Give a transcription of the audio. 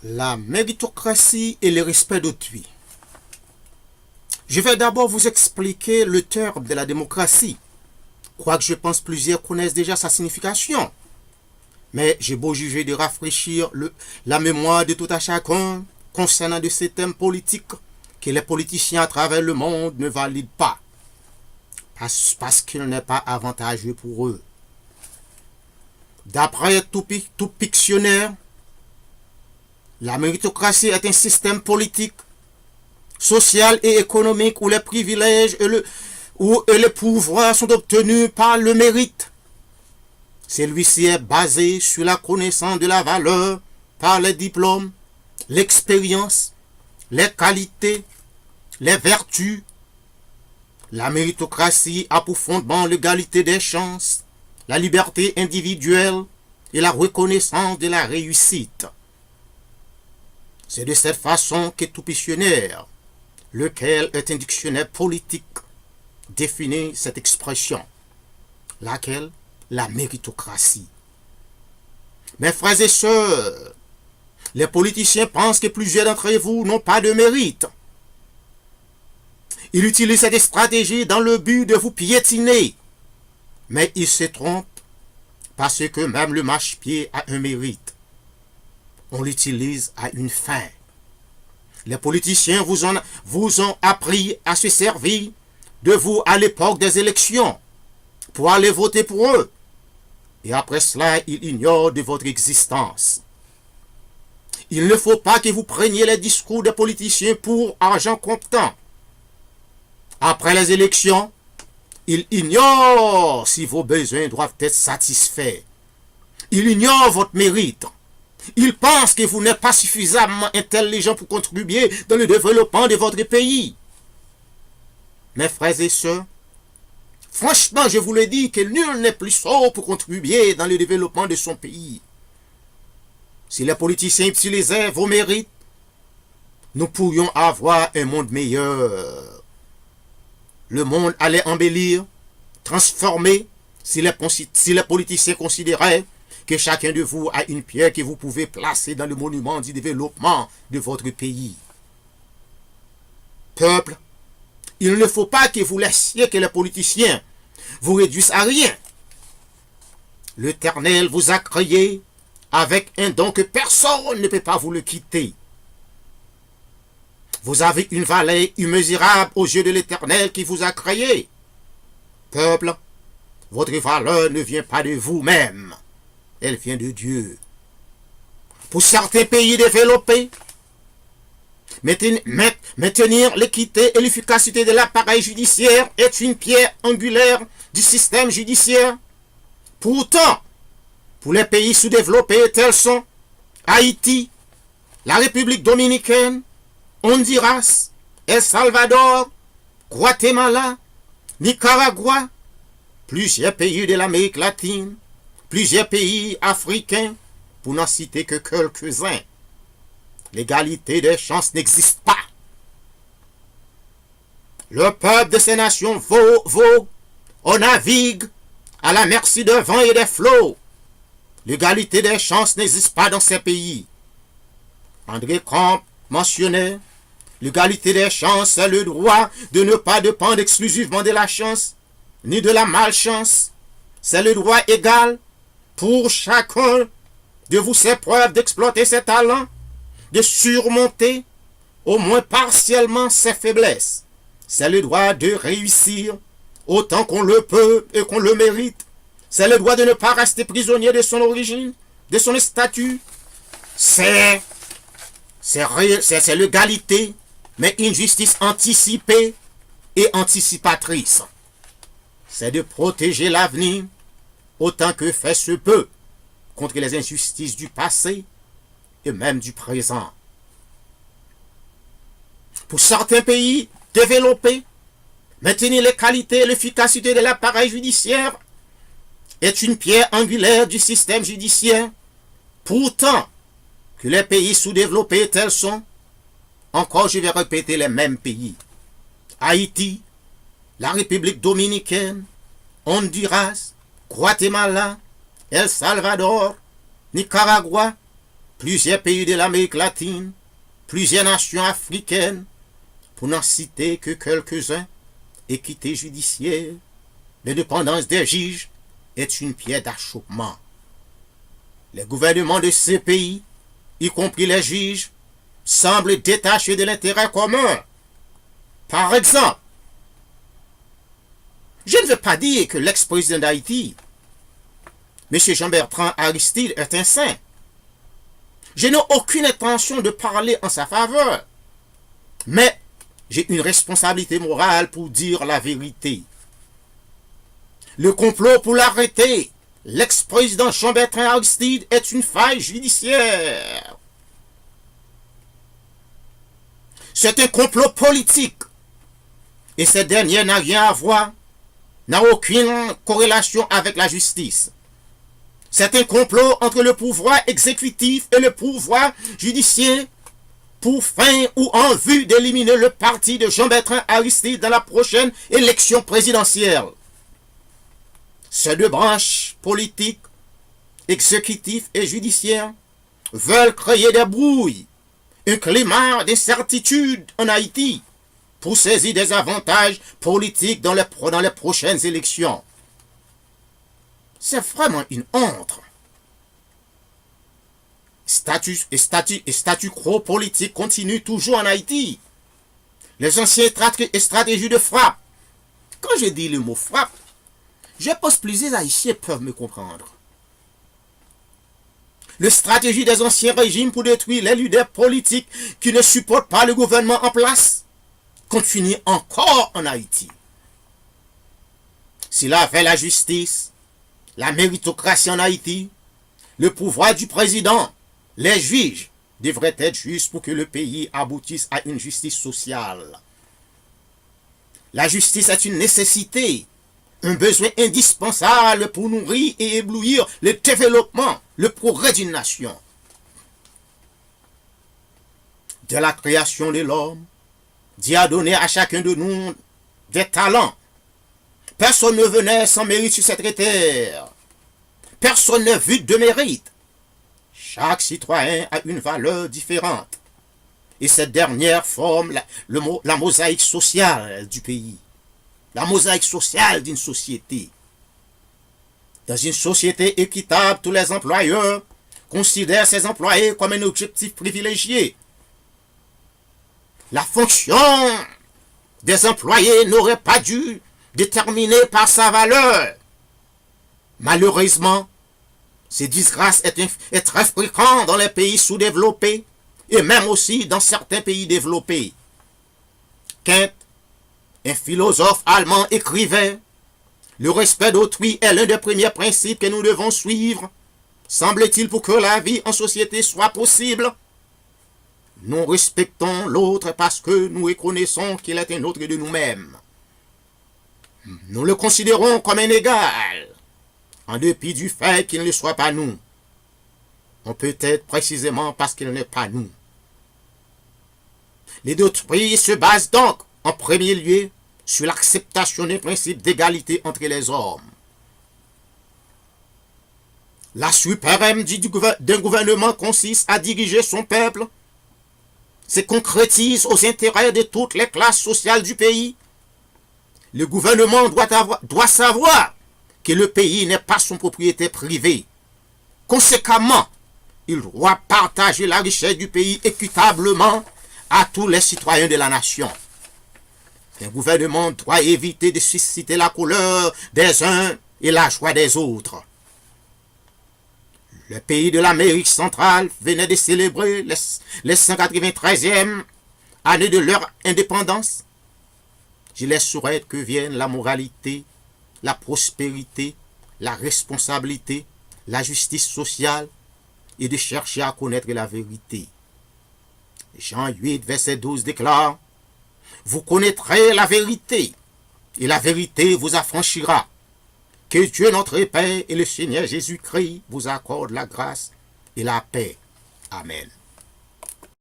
La méritocratie et le respect d'autrui. Je vais d'abord vous expliquer le terme de la démocratie, quoique je pense plusieurs connaissent déjà sa signification. Mais j'ai beau juger de rafraîchir la mémoire de tout à chacun concernant de ces thèmes politiques que les politiciens à travers le monde ne valident pas, parce qu'il n'est pas avantageux pour eux. D'après tout dictionnaire, la méritocratie est un système politique, social et économique où les privilèges et les pouvoirs sont obtenus par le mérite. Celui-ci est basé sur la connaissance de la valeur par les diplômes, l'expérience, les qualités, les vertus. La méritocratie a pour fondement l'égalité des chances, la liberté individuelle et la reconnaissance de la réussite. C'est de cette façon que tout dictionnaire, lequel est un dictionnaire politique, définit cette expression, laquelle la méritocratie. Mes frères et sœurs, les politiciens pensent que plusieurs d'entre vous n'ont pas de mérite. Ils utilisent cette stratégie dans le but de vous piétiner, mais ils se trompent parce que même le marchepied a un mérite. On l'utilise à une fin. Les politiciens vous ont appris à se servir de vous à l'époque des élections pour aller voter pour eux. Et après cela, ils ignorent de votre existence. Il ne faut pas que vous preniez les discours des politiciens pour argent comptant. Après les élections, ils ignorent si vos besoins doivent être satisfaits. Ils ignorent votre mérite. Ils pensent que vous n'êtes pas suffisamment intelligent pour contribuer dans le développement de votre pays. Mes frères et sœurs, franchement, je vous le dis que nul n'est plus sot pour contribuer dans le développement de son pays. Si les politiciens utilisaient vos mérites, nous pourrions avoir un monde meilleur. Le monde allait embellir, transformer, si les politiciens considéraient que chacun de vous a une pierre que vous pouvez placer dans le monument du développement de votre pays. Peuple, il ne faut pas que vous laissiez que les politiciens vous réduisent à rien. L'Éternel vous a créé avec un don que personne ne peut pas vous le quitter. Vous avez une valeur immesurable aux yeux de l'Éternel qui vous a créé. Peuple, votre valeur ne vient pas de vous-même. Elle vient de Dieu. Pour certains pays développés, maintenir l'équité et l'efficacité de l'appareil judiciaire est une pierre angulaire du système judiciaire. Pourtant, pour les pays sous-développés tels sont Haïti, la République dominicaine, Honduras, El Salvador, Guatemala, Nicaragua, plusieurs pays de l'Amérique latine, plusieurs pays africains, pour n'en citer que quelques-uns. L'égalité des chances n'existe pas. Le peuple de ces nations vaut, on navigue à la merci des vents et des flots. L'égalité des chances n'existe pas dans ces pays. André Comte mentionnait, l'égalité des chances, c'est le droit de ne pas dépendre exclusivement de la chance, ni de la malchance. C'est le droit égal pour chacun de vous ses preuves d'exploiter ses talents, de surmonter au moins partiellement ses faiblesses. C'est le droit de réussir autant qu'on le peut et qu'on le mérite. C'est le droit de ne pas rester prisonnier de son origine, de son statut. C'est l'égalité, mais une justice anticipée et anticipatrice. C'est de protéger l'avenir autant que fait se peut contre les injustices du passé et même du présent. Pour certains pays développés, maintenir les qualités et l'efficacité de l'appareil judiciaire est une pierre angulaire du système judiciaire. Pourtant, que les pays sous-développés tels sont, encore je vais répéter les mêmes pays, Haïti, la République dominicaine, Honduras, Guatemala, El Salvador, Nicaragua, plusieurs pays de l'Amérique latine, plusieurs nations africaines, pour n'en citer que quelques-uns, équité judiciaire, l'indépendance des juges est une pierre d'achoppement. Les gouvernements de ces pays, y compris les juges, semblent détachés de l'intérêt commun. Par exemple, je ne veux pas dire que l'ex-président d'Haïti, M. Jean-Bertrand Aristide, est un saint. Je n'ai aucune intention de parler en sa faveur. Mais j'ai une responsabilité morale pour dire la vérité. Le complot pour l'arrêter, l'ex-président Jean-Bertrand Aristide, est une faille judiciaire. C'est un complot politique. Et cette dernière n'a rien à voir, n'a aucune corrélation avec la justice. C'est un complot entre le pouvoir exécutif et le pouvoir judiciaire pour fin ou en vue d'éliminer le parti de Jean-Bertrand Aristide dans la prochaine élection présidentielle. Ces deux branches politiques, exécutif et judiciaire, veulent créer des brouilles, un climat d'incertitude en Haïti pour saisir des avantages politiques dans les prochaines élections. C'est vraiment une honte. Statu quo politique continue toujours en Haïti. Les anciennes stratégies de frappe. Quand je dis le mot frappe, je pense que plusieurs Haïtiens peuvent me comprendre. Les stratégies des anciens régimes pour détruire les leaders politiques qui ne supportent pas le gouvernement en place continuent encore en Haïti. S'il avait la justice, la méritocratie en Haïti, le pouvoir du président, les juges devraient être justes pour que le pays aboutisse à une justice sociale. La justice est une nécessité, un besoin indispensable pour nourrir et éblouir le développement, le progrès d'une nation. De la création de l'homme, Dieu a donné à chacun de nous des talents. Personne ne venait sans mérite sur cette terre. Personne n'est vu de mérite. Chaque citoyen a une valeur différente. Et cette dernière forme la mosaïque sociale du pays. La mosaïque sociale d'une société. Dans une société équitable, tous les employeurs considèrent ses employés comme un objectif privilégié. La fonction des employés n'aurait pas dû déterminer par sa valeur. Malheureusement, ces disgrâces est très fréquent dans les pays sous-développés et même aussi dans certains pays développés. Kant, un philosophe allemand, écrivait « Le respect d'autrui est l'un des premiers principes que nous devons suivre, semble-t-il, pour que la vie en société soit possible. Nous respectons l'autre parce que nous reconnaissons qu'il est un autre de nous-mêmes. Nous le considérons comme un égal, en dépit du fait qu'il ne soit pas nous. On peut être précisément parce qu'il n'est pas nous. Les doctrines se basent donc, en premier lieu, sur l'acceptation des principes d'égalité entre les hommes. La suprême d'un gouvernement consiste à diriger son peuple, se concrétise aux intérêts de toutes les classes sociales du pays. Le gouvernement doit savoir que le pays n'est pas son propriété privée. Conséquemment, il doit partager la richesse du pays équitablement à tous les citoyens de la nation. Un gouvernement doit éviter de susciter la colère des uns et la joie des autres. Le pays de l'Amérique centrale venait de célébrer les 193e année de leur indépendance. Je les souhaite que vienne la moralité, la prospérité, la responsabilité, la justice sociale et de chercher à connaître la vérité. Jean 8, verset 12 déclare « Vous connaîtrez la vérité, et la vérité vous affranchira. Que Dieu notre Père et le Seigneur Jésus-Christ vous accordent la grâce et la paix. Amen. »